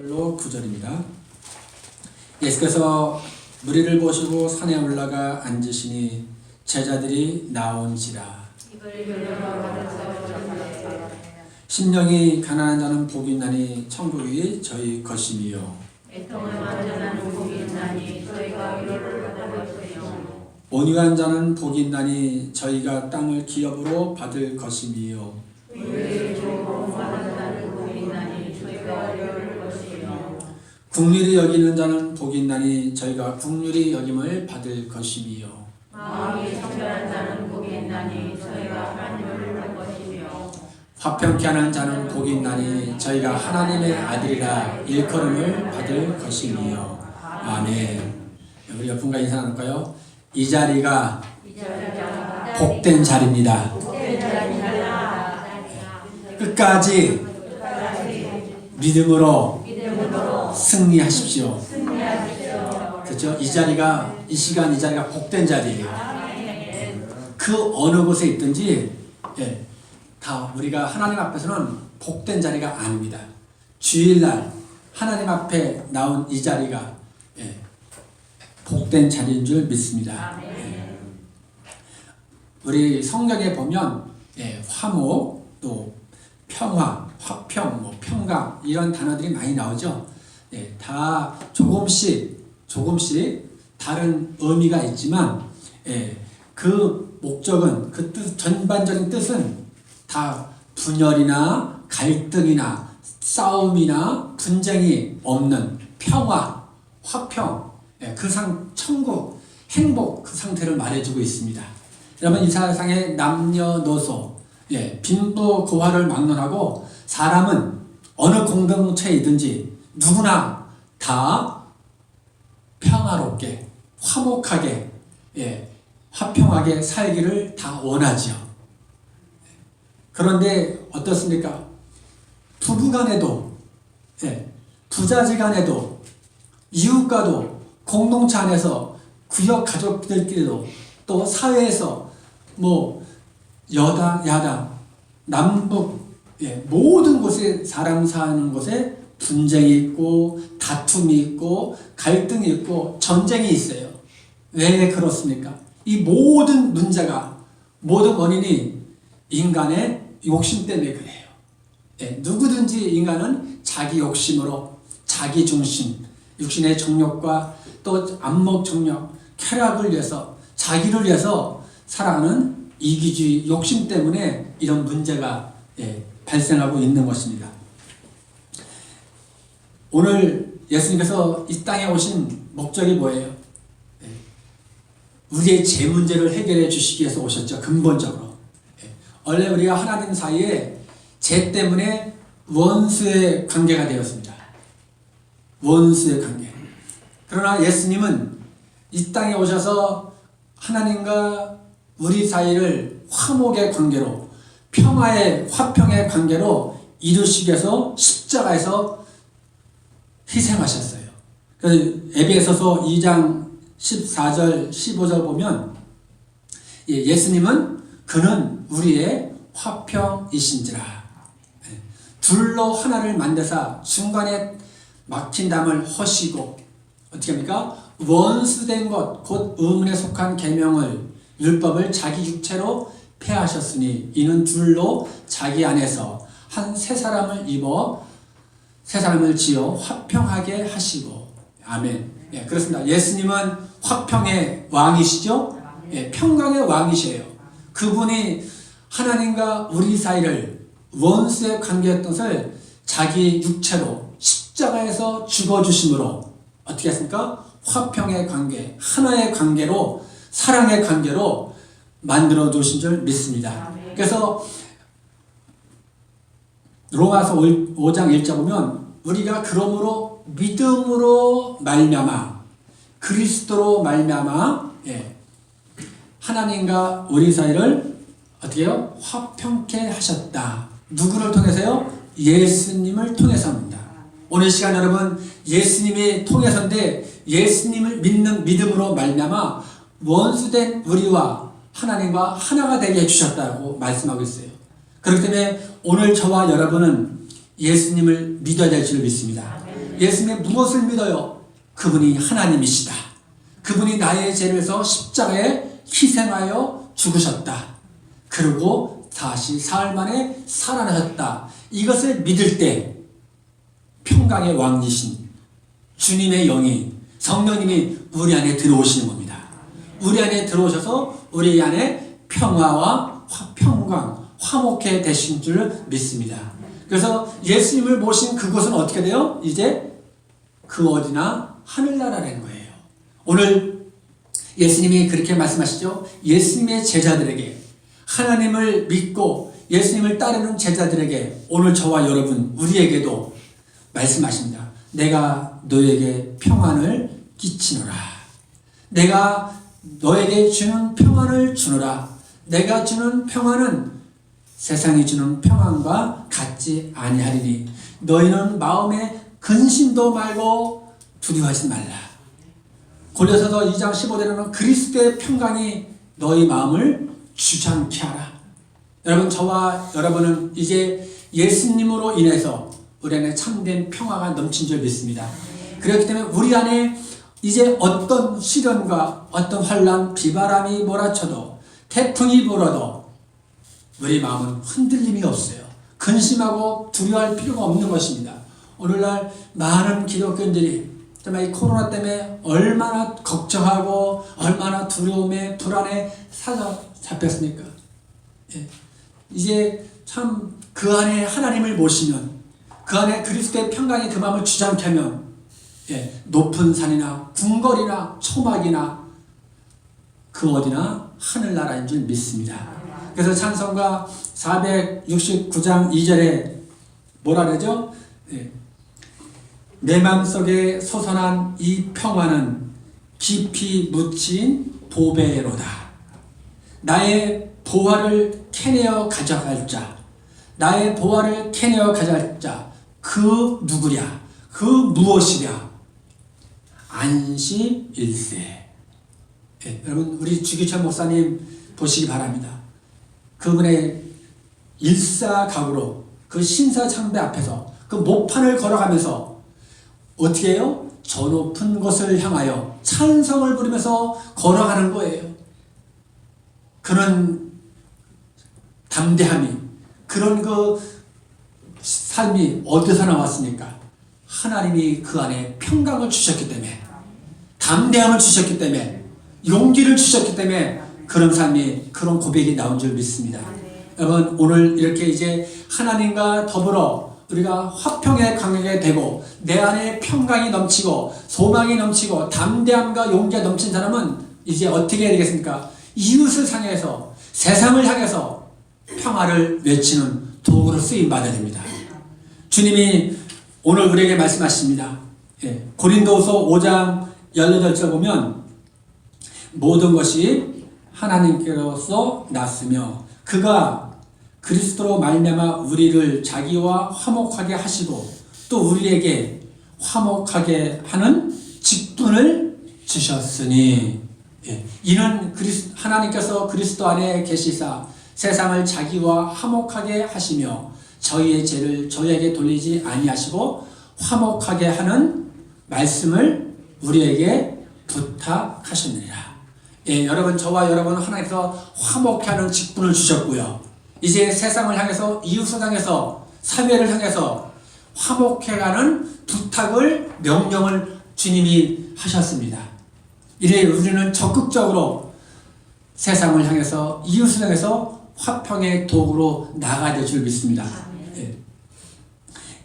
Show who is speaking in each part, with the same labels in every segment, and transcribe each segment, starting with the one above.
Speaker 1: 별로 9절입니다. 예수께서 무리를 보시고 산에 올라가 앉으시니 제자들이 나온지라. 심령이 가난한 자는 복이 있나니 천국이 저희 것이니요.
Speaker 2: 애통을 완전한 복이 있나니 저희가 위로를 받을 것이요.
Speaker 1: 온유한 자는 복이 있나니 저희가 땅을 기업으로 받을 것이니요.
Speaker 2: 의를 주고 받은 자는 복이 있나니 저희가 위로를 것이요.
Speaker 1: 긍휼히 여기는 자는 복이 있나니 저희가 긍휼히 여김을 받을 것이니요.
Speaker 2: 마음이 청결한 자는 복이 있나니 저희가 하나님을 볼 것이며.
Speaker 1: 화평케 하는 자는 복이 있나니 저희가 하나님의 아들이라 일컬음을 받을 것이니요. 아멘. 우리 옆분과 인사 나눌까요? 이 자리가 복된 자리입니다. 끝까지 믿음으로 승리하십시오. 그렇죠? 이 자리가, 이 시간, 이 자리가 복된 자리예요. 그 어느 곳에 있든지 다 우리가 하나님 앞에서는 복된 자리가 아닙니다. 주일날 하나님 앞에 나온 이 자리가 복된 자리인 줄 믿습니다. 우리 성경에 보면 화목, 또 평화, 화평, 평강 이런 단어들이 많이 나오죠. 다 조금씩 다른 의미가 있지만 그 목적은, 그 뜻, 전반적인 뜻은 다 분열이나 갈등이나 싸움이나 분쟁이 없는 평화, 화평, 천국, 행복 그 상태를 말해주고 있습니다. 여러분, 이 세상의 남녀노소, 빈부 고화를 막론하고 사람은 어느 공동체이든지 누구나 다 평화롭게, 화목하게, 화평하게 살기를 다 원하지요. 그런데 어떻습니까? 부부간에도, 부자지간에도, 이웃과도, 공동체 안에서, 구역 가족들끼리도, 또 사회에서 여당, 야당, 남북, 모든 곳에, 사람 사는 곳에 분쟁이 있고 다툼이 있고 갈등이 있고 전쟁이 있어요. 왜 그렇습니까? 이 모든 문제가, 모든 원인이 인간의 욕심 때문에 그래요. 누구든지 인간은 자기 욕심으로, 자기 중심, 육신의 정욕과 또 안목 정욕, 쾌락을 위해서, 자기를 위해서 살아가는 이기주의, 욕심 때문에 이런 문제가 발생하고 있는 것입니다. 오늘 예수님께서 이 땅에 오신 목적이 뭐예요? 우리의 죄 문제를 해결해 주시기 위해서 오셨죠. 근본적으로. 원래 우리가 하나님 사이에 죄 때문에 원수의 관계가 되었습니다. 원수의 관계. 그러나 예수님은 이 땅에 오셔서 하나님과 우리 사이를 화목의 관계로, 평화의, 화평의 관계로 이루시기 위해서 십자가에서 희생하셨어요. 그래서 에베소서 2장 14절 15절 보면 예수님은 그는 우리의 화평이신지라. 둘로 하나를 만드사 중간에 막힌 담을 허시고, 어떻게 합니까? 원수된 것 곧 의문에 속한 계명을, 율법을 자기 육체로 폐하셨으니 이는 둘로 자기 안에서 한 새 사람을 입어 새 사람을 지어 화평하게 하시고. 아멘. 그렇습니다. 예수님은 화평의 왕이시죠? 평강의 왕이시에요. 그분이 하나님과 우리 사이를, 원수의 관계였던 것을 자기 육체로 십자가에서 죽어주심으로 어떻게 했습니까? 화평의 관계, 하나의 관계로, 사랑의 관계로 만들어 주신 줄 믿습니다. 그래서 로마서 5장 1절 보면 우리가 그러므로 믿음으로 말미암아, 그리스도로 말미암아 하나님과 우리 사이를 어떻게 해요? 화평케 하셨다. 누구를 통해서요? 예수님을 통해서입니다. 오늘 시간 여러분, 예수님이 통해서인데 예수님을 믿는 믿음으로 말미암아 원수된 우리와 하나님과 하나가 되게 해주셨다고 말씀하고 있어요. 그렇기 때문에 오늘 저와 여러분은 예수님을 믿어야 될 줄 믿습니다. 예수님의 무엇을 믿어요? 그분이 하나님이시다. 그분이 나의 죄를 서 십자가에 희생하여 죽으셨다. 그리고 다시 사흘 만에 살아나셨다. 이것을 믿을 때 평강의 왕이신 주님의 영이 성령님이 우리 안에 들어오시는 겁니다. 우리 안에 들어오셔서 우리 안에 평화와 평강, 화목해 되신 줄 믿습니다. 그래서 예수님을 모신 그곳은 어떻게 돼요? 이제 그 어디나 하늘나라라는 거예요. 오늘 예수님이 그렇게 말씀하시죠. 예수님의 제자들에게, 하나님을 믿고 예수님을 따르는 제자들에게, 오늘 저와 여러분 우리에게도 말씀하십니다. 내가 너에게 평안을 끼치노라. 내가 너에게 주는 평안을 주노라. 내가 주는 평안은 세상이 주는 평안과 같지 아니하리니 너희는 마음에 근심도 말고 두려워하지 말라. 고린도서 2장 15절에는 그리스도의 평강이 너희 마음을 주장케 하라. 여러분, 저와 여러분은 이제 예수님으로 인해서 우리 안에 참된 평화가 넘친 줄 믿습니다. 그렇기 때문에 우리 안에 이제 어떤 시련과 어떤 환난, 비바람이 몰아쳐도 태풍이 불어도 우리 마음은 흔들림이 없어요. 근심하고 두려워할 필요가 없는 것입니다. 오늘날 많은 기독교인들이 정말 이 코로나 때문에 얼마나 걱정하고 얼마나 두려움에 불안에 사로잡혔습니까? 예. 이제 참 그 안에 하나님을 모시면, 그 안에 그리스도의 평강이 그 마음을 주장케 하면, 예, 높은 산이나 궁궐이나 초막이나 그 어디나 하늘나라인 줄 믿습니다. 그래서 찬송가 469장 2절에 뭐라 그러죠? 예. 내 마음속에 솟아난 이 평화는 깊이 묻힌 보배로다. 나의 보화를 캐내어 가져갈 자, 나의 보화를 캐내어 가져갈 자, 그 누구랴? 그 무엇이랴? 안식일세. 예, 여러분, 우리 주기철 목사님 보시기 바랍니다. 그분의 일사각오로 그 신사참배 앞에서 그 목판을 걸어가면서 어떻게 해요? 저 높은 곳을 향하여 찬성을 부르면서 걸어가는 거예요. 그런 담대함이, 그런 그 삶이 어디서 나왔습니까? 하나님이 그 안에 평강을 주셨기 때문에, 담대함을 주셨기 때문에, 용기를 주셨기 때문에 그런 삶이, 그런 고백이 나온 줄 믿습니다. 여러분, 오늘 이렇게 이제 하나님과 더불어 우리가 화평에 강하게 되고 내 안에 평강이 넘치고 소망이 넘치고 담대함과 용기가 넘친 사람은 이제 어떻게 해야 되겠습니까? 이웃을 향해서, 세상을 향해서 평화를 외치는 도구로 쓰임 받아야 됩니다. 주님이 오늘 우리에게 말씀하십니다. 예, 고린도후서 5장 18절 보면 모든 것이 하나님께로서 났으며 그가 그리스도로 말미암아 우리를 자기와 화목하게 하시고 또 우리에게 화목하게 하는 직분을 주셨으니, 예, 이는 하나님께서 그리스도 안에 계시사 세상을 자기와 화목하게 하시며 저희의 죄를 저희에게 돌리지 아니하시고 화목하게 하는 말씀을 우리에게 부탁하셨느니라. 예, 여러분, 저와 여러분은 하나님께서 화목케 하는 직분을 주셨고요. 이제 세상을 향해서, 이웃을 향해서, 사회를 향해서 화목해 가는 부탁을, 명령을 주님이 하셨습니다. 이래 우리는 적극적으로 세상을 향해서, 이웃을 향해서 화평의 도구로 나가야 될 줄 믿습니다. 예.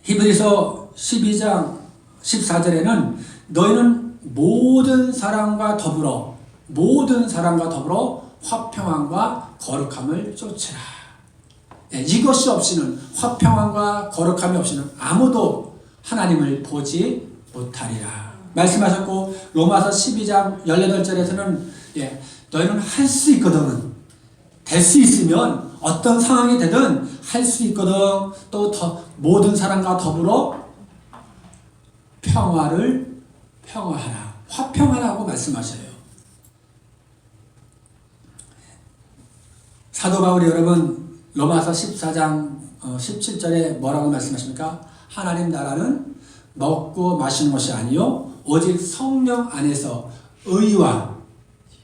Speaker 1: 히브리서 12장 14절에는 너희는 모든 사람과 더불어 화평함과 거룩함을 쫓으라. 예, 이것이 없이는, 화평함과 거룩함이 없이는 아무도 하나님을 보지 못하리라 말씀하셨고, 로마서 12장 18절에서는 예, 너희는 할 수 있거든, 될 수 있으면 어떤 상황이 되든 할 수 있거든, 또 모든 사람과 더불어 평화하라, 화평하라고 말씀하셔요. 사도 바울이 여러분 로마서 14장 17절에 뭐라고 말씀하십니까? 하나님 나라는 먹고 마시는 것이 아니요 오직 성령 안에서 의와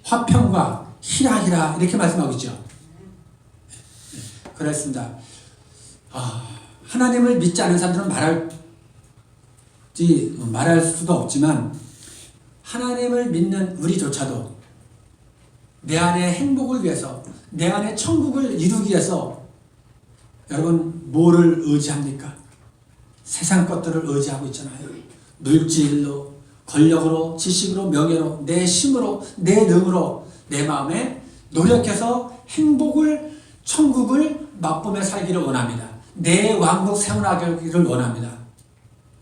Speaker 1: 화평과 희락이라 이렇게 말씀하고 있죠. 그렇습니다. 하나님을 믿지 않은 사람들은 말할 수가 없지만 하나님을 믿는 우리조차도 내 안의 행복을 위해서 내 안의 천국을 이루기 위해서 여러분 뭐를 의지합니까? 세상 것들을 의지하고 있잖아요. 물질로, 권력으로, 지식으로, 명예로, 내 힘으로, 내 능으로 내 마음에 노력해서 행복을, 천국을 맛보며 살기를 원합니다. 내 왕국 세워나가기를 원합니다.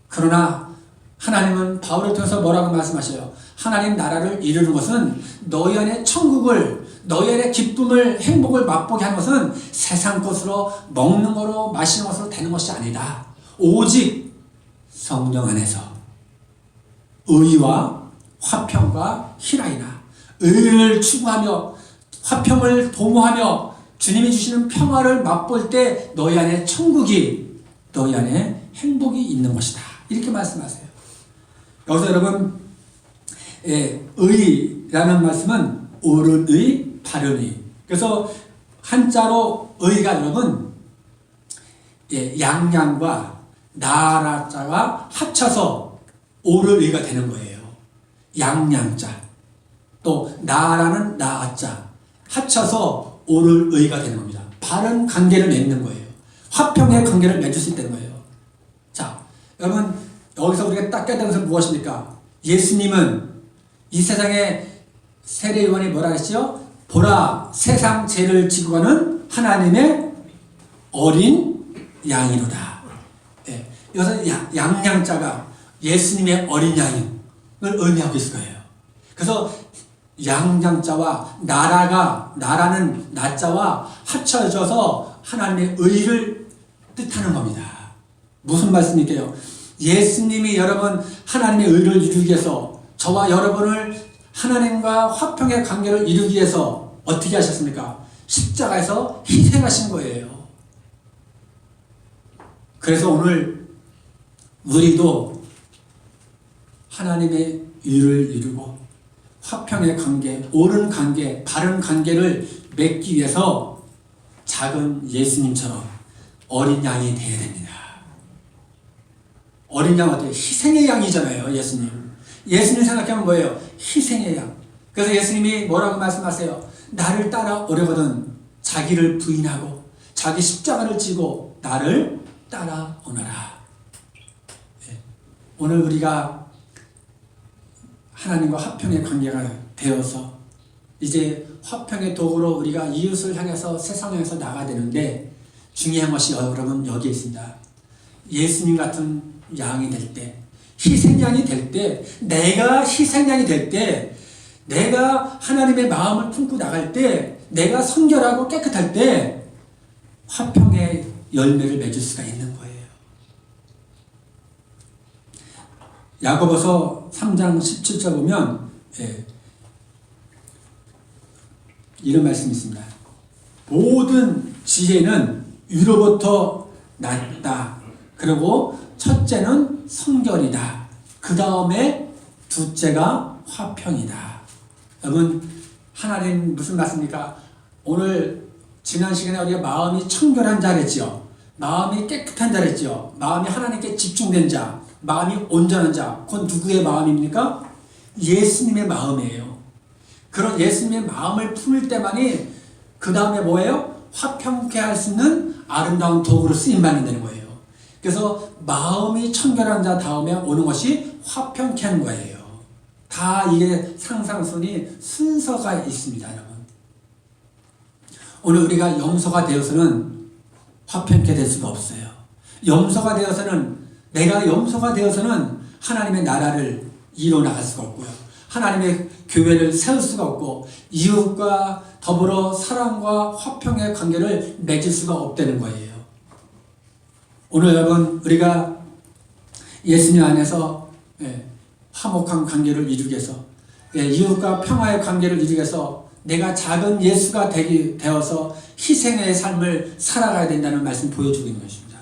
Speaker 1: 그러나 하나님은 바울을 통해서 뭐라고 말씀하셔요? 하나님 나라를 이루는 것은 너희 안에 천국을, 너희 안에 기쁨을, 행복을 맛보게 하는 것은 세상 것으로 먹는 거로 마시는 것으로 되는 것이 아니다. 오직 성령 안에서 의와 화평과 희락이나 의를 추구하며 화평을 도모하며 주님이 주시는 평화를 맛볼 때 너희 안에 천국이, 너희 안에 행복이 있는 것이다. 이렇게 말씀하세요. 여기서 여러분 의라는 말씀은 옳은 의, 바른 의. 그래서 한자로 의가 여러분 양양과 나라자가 합쳐서 옳은 의가 되는 거예요. 양양자 또 나라는 나자 합쳐서 옳은 의가 되는 겁니다. 바른 관계를 맺는 거예요. 화평의 관계를 맺을 수 있다는 거예요. 자, 여러분 여기서 우리가 딱 깨달은 것은 무엇입니까? 예수님은 이 세상의 세례요한이 뭐라 했죠? 보라 세상 죄를 지고 가는 하나님의 어린 양이로다. 예, 여기서 양양자가 예수님의 어린 양을 의미하고 있을 거예요. 그래서 양양자와 나라는 나자와 합쳐져서 하나님의 의를 뜻하는 겁니다. 무슨 말씀일까요? 예수님이 여러분 하나님의 의를 이루기 위해서 저와 여러분을 하나님과 화평의 관계를 이루기 위해서 어떻게 하셨습니까? 십자가에서 희생하신 거예요. 그래서 오늘 우리도 하나님의 의를 이루고 화평의 관계, 옳은 관계, 바른 관계를 맺기 위해서 작은 예수님처럼 어린 양이 되어야 됩니다. 어린 양 어때요? 희생의 양이잖아요. 예수님 생각하면 뭐예요? 희생의 양. 그래서 예수님이 뭐라고 말씀하세요? 나를 따라오려거든 자기를 부인하고 자기 십자가를 지고 나를 따라오너라. 네. 오늘 우리가 하나님과 화평의 관계가 되어서 이제 화평의 도구로 우리가 이웃을 향해서 세상을 향해서 나가야 되는데 중요한 것이 여러분 여기에 있습니다. 예수님 같은 양이 될 때, 희생양이 될 때, 내가 희생양이 될 때, 내가 하나님의 마음을 품고 나갈 때, 내가 성결하고 깨끗할 때 화평의 열매를 맺을 수가 있는 거예요. 야고보서 3장 17절 보면 이런 말씀이 있습니다. 모든 지혜는 위로부터 났다. 그리고 첫째는 성결이다. 그 다음에 둘째가 화평이다. 여러분 하나님 무슨 말씀입니까? 오늘 지난 시간에 우리가 마음이 청결한 자 그랬지요. 마음이 깨끗한 자 그랬지요. 마음이 하나님께 집중된 자, 마음이 온전한 자. 그건 누구의 마음입니까? 예수님의 마음이에요. 그런 예수님의 마음을 품을 때만이 그 다음에 뭐예요? 화평케 할 수 있는 아름다운 도구로 쓰임받는 되는 거예요. 그래서 마음이 청결한 자 다음에 오는 것이 화평케 하는 거예요. 다 이게 상상선이 순서가 있습니다, 여러분. 오늘 우리가 염소가 되어서는 화평케 될 수가 없어요. 염소가 되어서는 내가 염소가 되어서는 하나님의 나라를 이뤄나갈 수가 없고요. 하나님의 교회를 세울 수가 없고 이웃과 더불어 사랑과 화평의 관계를 맺을 수가 없다는 거예요. 오늘 여러분 우리가 예수님 안에서 화목한 관계를 이루기 위해서 이웃과 평화의 관계를 이루기 위해서 내가 작은 예수가 되어서 희생의 삶을 살아가야 된다는 말씀 보여주고 있는 것입니다.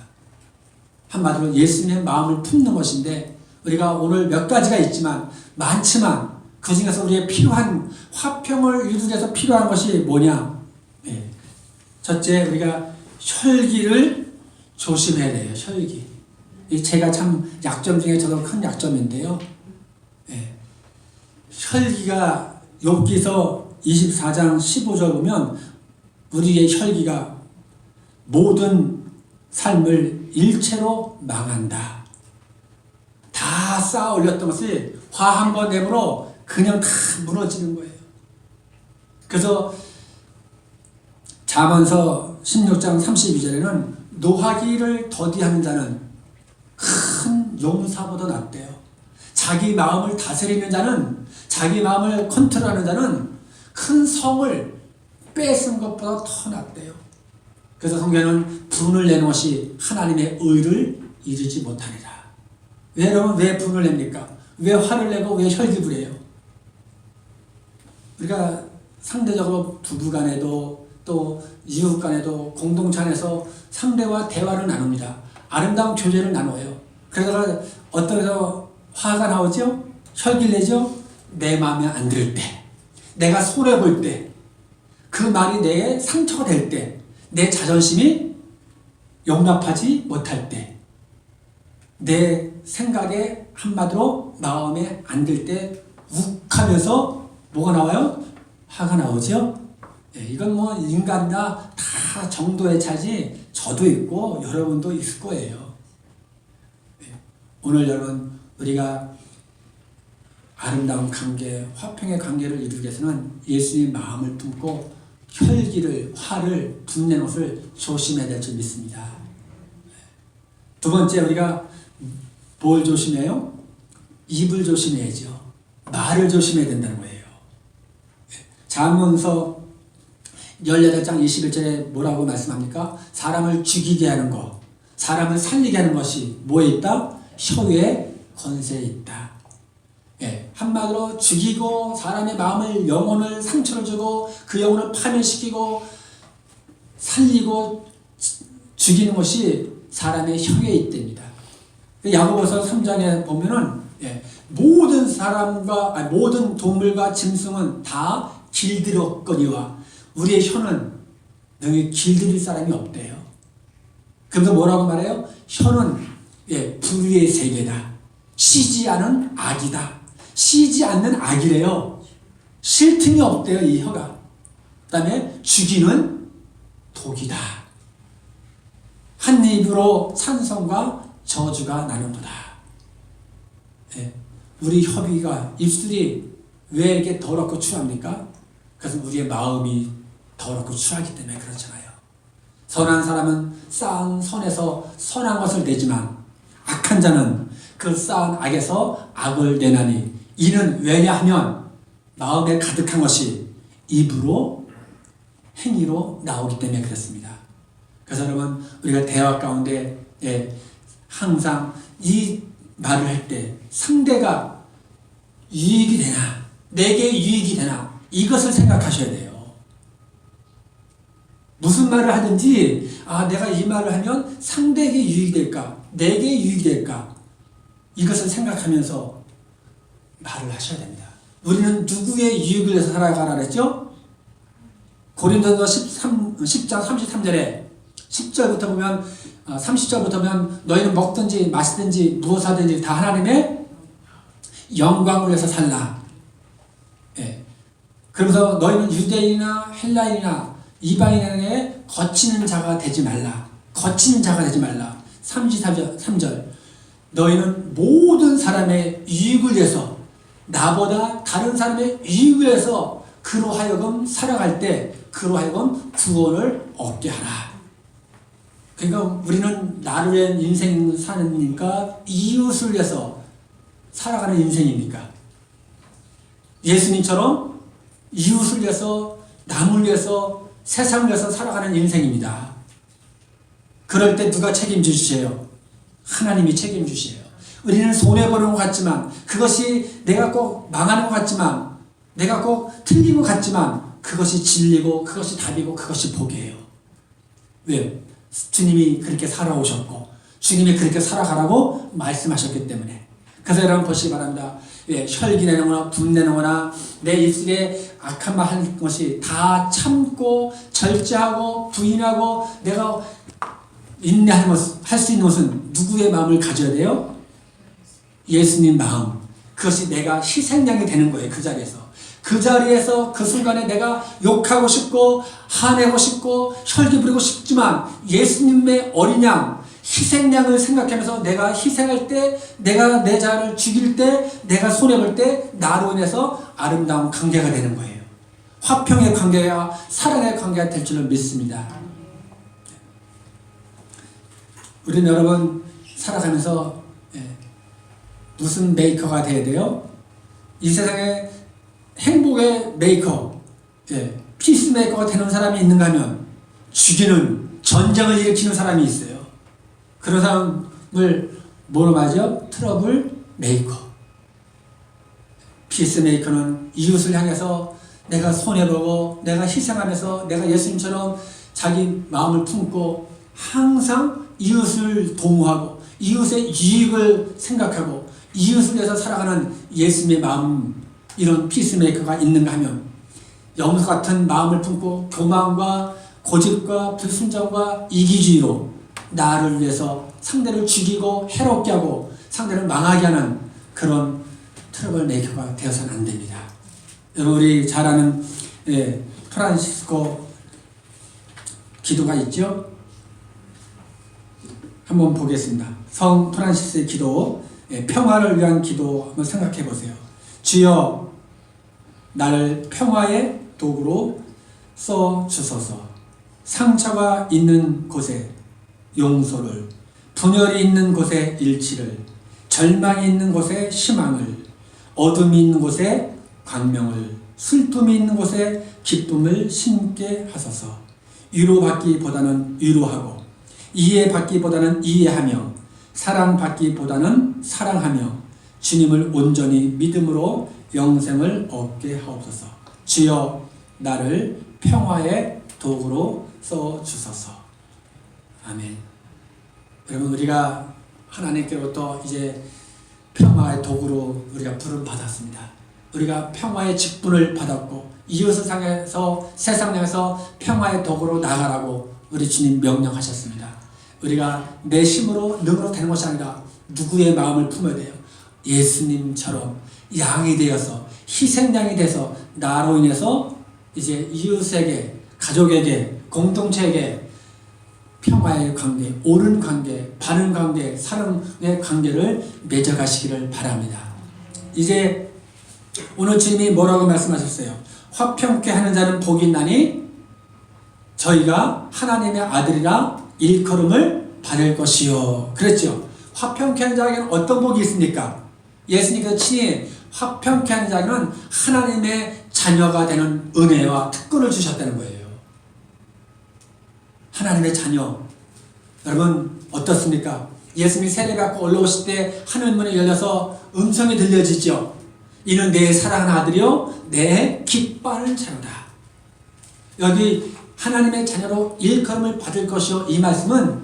Speaker 1: 한마디로 예수님의 마음을 품는 것인데 우리가 오늘 몇 가지가 있지만 많지만 그 중에서 우리의 필요한 화평을 이루기 위해서 필요한 것이 뭐냐? 예. 첫째, 우리가 혈기를 조심해야 돼요. 혈기. 이 제가 참 약점 중에 저도 큰 약점인데요. 예. 혈기가 욥기서 24장 15절 보면 우리의 혈기가 모든 삶을 일체로 망한다. 다 쌓아 올렸던 것이 화 한 번 내므로 그냥 다 무너지는 거예요. 그래서 잠언서 16장 32절에는 노하기를 더디하는 자는 큰 용사보다 낫대요. 자기 마음을 다스리는 자는, 자기 마음을 컨트롤하는 자는 큰 성을 뺏은 것보다 더 낫대요. 그래서 성경에는 분을 내는 것이 하나님의 의를 이루지 못하리라. 왜 여러분 왜 분을 냅니까? 왜 화를 내고 왜 혈기부려요? 우리가 상대적으로 부부간에도 또 이웃간에도 공동체 안에서 상대와 대화를 나눕니다. 아름다운 교제를 나눠요. 그러다가 어떤 데서 화가 나오죠? 혈기를 내죠? 내 마음에 안 들 때, 내가 손해볼 때, 그 말이 내게 상처가 될 때, 내 자존심이 용납하지 못할 때, 내 생각에 한마디로 마음에 안 들 때 욱하면서 뭐가 나와요? 화가 나오죠? 예, 이건 뭐 인간다 다 정도의 차지 저도 있고 여러분도 있을 거예요. 예, 오늘 여러분 우리가 아름다운 관계, 화평의 관계를 이루기 위해서는 예수님의 마음을 품고 혈기를, 화를, 분내는 것을 조심해야 될 줄 믿습니다. 두 번째, 우리가 뭘 조심해요? 입을 조심해야죠. 말을 조심해야 된다는 거예요. 잠언서 18장 21절에 뭐라고 말씀합니까? 사람을 죽이게 하는 것, 사람을 살리게 하는 것이 뭐에 있다? 혀에 권세에 있다. 예, 한마디로 죽이고 사람의 마음을, 영혼을 상처를 주고 그 영혼을 파멸시키고 살리고 죽이는 것이 사람의 혀에 있답니다. 야고보서 3장에 보면은 모든 사람과 모든 동물과 짐승은 다 길들였거니와 우리의 혀는 능히 길들일 사람이 없대요. 그래서 뭐라고 말해요? 혀는 불의의 세계다. 쉬지 않은 악이다. 쉬지 않는 악이래요. 쉴 틈이 없대요, 이 혀가. 그 다음에 죽이는 독이다. 한 입으로 찬송과 저주가 나는도다. 우리 혀가, 입술이 왜 이렇게 더럽고 추합니까? 그래서 우리의 마음이 더럽고 추하기 때문에 그렇잖아요. 선한 사람은 쌓은 선에서 선한 것을 내지만 악한 자는 그 쌓은 악에서 악을 내나니 이는 왜냐하면 마음에 가득한 것이 입으로 행위로 나오기 때문에 그렇습니다. 그래서 여러분 우리가 대화 가운데 항상 이 말을 할 때 상대가 유익이 되나 내게 유익이 되나 이것을 생각하셔야 돼요. 무슨 말을 하든지 내가 이 말을 하면 상대에게 유익이 될까 내게 유익이 될까 이것을 생각하면서 말을 하셔야 됩니다. 우리는 누구의 유익을 위해서 살아가라 그랬죠? 고린도서 10장 33절에 10절부터 보면 30절부터 보면 너희는 먹든지 마시든지 무엇 하든지 다 하나님의 영광을 위해서 살라. 그러면서 너희는 유대인이나 헬라인이나 이방인에게 거치는 자가 되지 말라. 거치는 자가 되지 말라. 33절 너희는 모든 사람의 유익을 위해서 나보다 다른 사람의 유익을 위해서 그로 하여금 살아갈 때 그로 하여금 구원을 얻게 하라. 그러니까 우리는 나를 위한 인생 사는니까 이웃을 위해서 살아가는 인생입니까? 예수님처럼 이웃을 위해서 남을 위해서 세상을 위해서 살아가는 인생입니다. 그럴 때 누가 책임지세요? 하나님이 책임지세요. 우리는 손해보는 것 같지만 그것이 내가 꼭 망하는 것 같지만 내가 꼭 틀린 것 같지만 그것이 진리고 그것이 답이고 그것이 복이에요. 왜? 주님이 그렇게 살아오셨고 주님이 그렇게 살아가라고 말씀하셨기 때문에 그래서 여러분 보시기 바랍니다. 예, 혈기 내는 거나 분내는 거나 내 입술에 악한 말 하는 것이 다 참고 절제하고 부인하고 내가 인내하는 것, 할 수 있는 것은 누구의 마음을 가져야 돼요? 예수님 마음. 그것이 내가 희생양이 되는 거예요. 그 자리에서. 그 자리에서 그 순간에 내가 욕하고 싶고 화내고 싶고 혈기 부리고 싶지만 예수님의 어린 양, 희생양을 생각하면서 내가 희생할 때, 내가 내 자를 죽일 때, 내가 손해볼 때 나로 인해서 아름다운 관계가 되는 거예요. 화평의 관계가 사랑의 관계가 될 줄을 믿습니다. 우리는 여러분 살아가면서 무슨 메이커가 돼야 돼요? 이 세상에 행복의 메이커, 피스메이커가 되는 사람이 있는가 하면 죽이는, 전쟁을 일으키는 사람이 있어요. 그런 사람을 뭐로 말하죠? 트러블 메이커. 피스메이커는 이웃을 향해서 내가 손해보고 내가 희생하면서 내가 예수님처럼 자기 마음을 품고 항상 이웃을 도모하고 이웃의 이익을 생각하고 이웃을 위해서 살아가는 예수님의 마음, 이런 피스메이커가 있는가 하면 염소 같은 마음을 품고 교만과 고집과 불순종과 이기주의로 나를 위해서 상대를 죽이고 해롭게 하고 상대를 망하게 하는 그런 트러블 메이커가 되어서는 안 됩니다. 여러분 우리 잘 아는 프란시스코 기도가 있죠? 한번 보겠습니다. 성 프란시스의 기도, 평화를 위한 기도 한번 생각해 보세요. 주여 나를 평화의 도구로 써 주소서. 상처가 있는 곳에 용서를, 분열이 있는 곳에 일치를, 절망이 있는 곳에 희망을, 어둠이 있는 곳에 광명을, 슬픔이 있는 곳에 기쁨을 심게 하소서. 위로받기보다는 위로하고 이해받기보다는 이해하며 사랑받기보다는 사랑하며 주님을 온전히 믿음으로 영생을 얻게 하옵소서. 주여 나를 평화의 도구로 써주소서. 아멘. 여러분 우리가 하나님께로부터 이제 평화의 도구로 우리가 부름 받았습니다. 우리가 평화의 직분을 받았고 이웃을 향해서 세상을 향해서 평화의 도구로 나가라고 우리 주님 명령하셨습니다. 우리가 내 힘으로 능으로 되는 것이 아니라 누구의 마음을 품어야 돼요? 예수님처럼 양이 되어서 희생양이 돼서 나로 인해서 이제 이웃에게, 가족에게, 공동체에게 평화의 관계, 옳은 관계, 바른 관계, 사랑의 관계를 맺어가시기를 바랍니다. 이제 오늘 주님이 뭐라고 말씀하셨어요? 화평케 하는 자는 복이 있나니 저희가 하나님의 아들이라 일컬음을 받을 것이요. 그랬죠. 화평케 하는 자에게는 어떤 복이 있습니까? 예수님께서 친히 화평케 하는 자에게는 하나님의 자녀가 되는 은혜와 특권을 주셨다는 거예요. 하나님의 자녀. 여러분 어떻습니까? 예수님이 세례받고 올라오실 때 하늘문이 열려서 음성이 들려지죠. 이는 내 사랑하는 아들이요 내 기뻐하는 자녀다. 여기 하나님의 자녀로 일컬음을 받을 것이요, 이 말씀은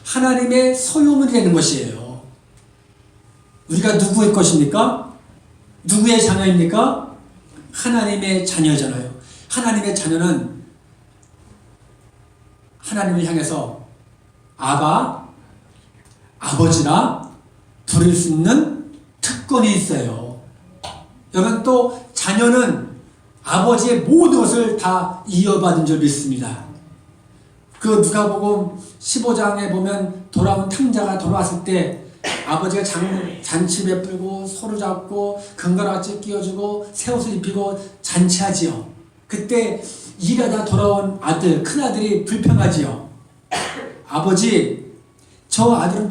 Speaker 1: 하나님의 소유물이 되는 것이에요. 우리가 누구의 것입니까? 누구의 자녀입니까? 하나님의 자녀잖아요. 하나님의 자녀는 하나님을 향해서 아바, 아버지라 부를 수 있는 특권이 있어요. 여러분 또 자녀는 아버지의 모든 것을 다 이어받은 줄 믿습니다. 그 누가복음 15장에 보면 돌아온 탕자가 돌아왔을 때 아버지가 잔치 베풀고 소를 잡고 금가락지 끼워주고 새 옷을 입히고 잔치하지요. 그때 일하다 돌아온 아들, 큰아들이 불평하지요. 아버지, 저 아들은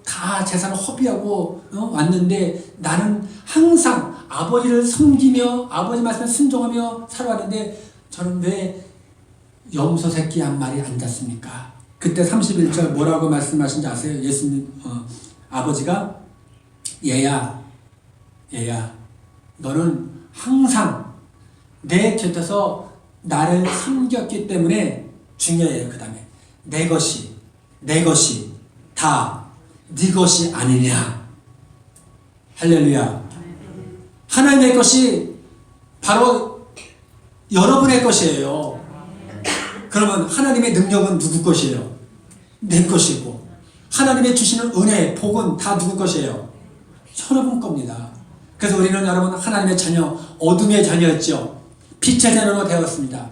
Speaker 1: 다 재산을 허비하고 왔는데 나는 항상 아버지를 섬기며 아버지 말씀에 순종하며 살아왔는데 저는 왜 염소 새끼 한 마리 안 잤습니까? 그때 31절 뭐라고 말씀하신지 아세요? 예수님 아버지가 얘야 너는 항상 내 곁에서 나를 섬겼기 때문에 중요해요. 그 다음에 내 것이 다 네 것이 아니냐. 할렐루야. 하나님의 것이 바로 여러분의 것이에요. 그러면 하나님의 능력은 누구 것이에요? 내 것이고, 하나님의 주시는 은혜, 복은 다 누구 것이에요? 여러분 겁니다. 그래서 우리는 여러분 하나님의 자녀, 어둠의 자녀였죠. 빛의 자녀로 되었습니다.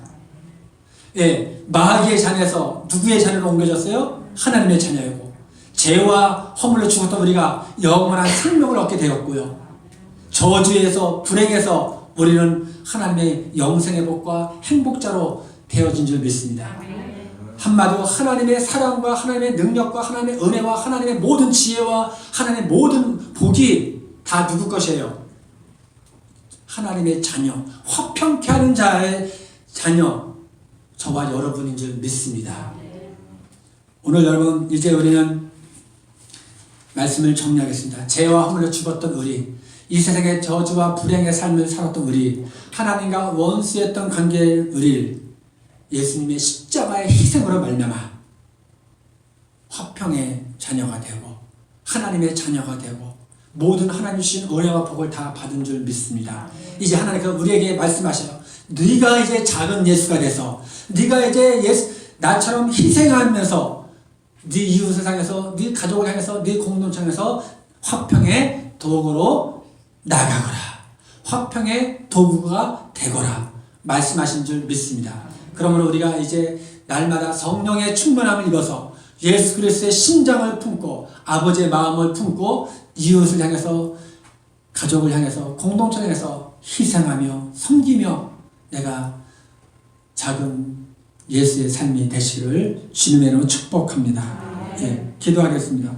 Speaker 1: 예, 마귀의 자녀에서 누구의 자녀로 옮겨졌어요? 하나님의 자녀이고, 죄와 허물로 죽었던 우리가 영원한 생명을 얻게 되었고요. 저주에서, 불행에서 우리는 하나님의 영생의 복과 행복자로 되어진 줄 믿습니다. 한마디로 하나님의 사랑과 하나님의 능력과 하나님의 은혜와 하나님의 모든 지혜와 하나님의 모든 복이 다 누구 것이에요? 하나님의 자녀, 화평케 하는 자의 자녀, 저와 여러분인 줄 믿습니다. 오늘 여러분, 이제 우리는 말씀을 정리하겠습니다. 죄와 허물로 죽었던 우리, 이 세상의 저주와 불행의 삶을 살았던 우리, 하나님과 원수였던 관계의 우리, 예수님의 십자가의 희생으로 말미암아 화평의 자녀가 되고 하나님의 자녀가 되고 모든 하나님 주신 은혜와 복을 다 받은 줄 믿습니다. 이제 하나님께서 우리에게 말씀하셔요. 네가 이제 작은 예수가 돼서, 네가 이제 나처럼 희생하면서 네 이웃을 향해서, 네 가족을 향해서, 네 공동체에서 화평의 도구로 나가거라. 화평의 도구가 되거라. 말씀하신 줄 믿습니다. 그러므로 우리가 이제 날마다 성령의 충만함을 입어서 예수 그리스도의 심장을 품고 아버지의 마음을 품고 이웃을 향해서, 가족을 향해서, 공동체를 향해서 희생하며 섬기며 내가 작은 예수의 삶이 되시기를 주님의 이름으로 축복합니다. 예, 기도하겠습니다.